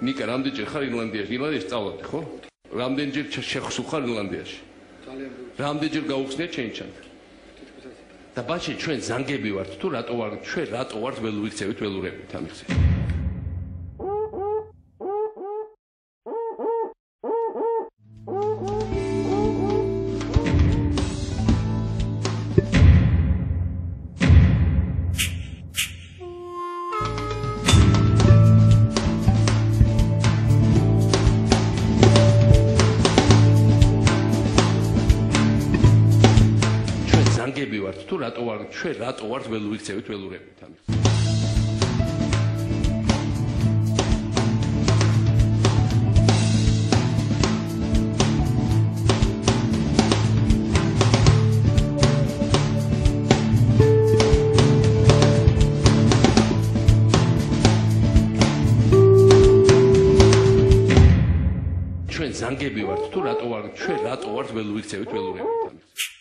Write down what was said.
ნიკა, რამდენჯერ ხარ ირლანდიაში? ირლანდიაში სწავლობდი, ხო? რამდენჯერ შეხსუხარ ირლანდიაში? ძალიან ბევრი. რამდენჯერ გაუხსნია ჩენჩან? და ბაჩი, ჩვენ ზანგები ვართ, თუ ჩვენ რატო ვართ ველუიქცევით, ველურებით ამიხსნით. ზანგები ვართ, თუ ჩვენ რატო ვართ ველუიქცევით, ველურებით ამიხსნით. ჩვენ ზანგები ვართ, თუ ჩვენ რატო ვართ ველუიქცევით, ველურებით ამიხსნით.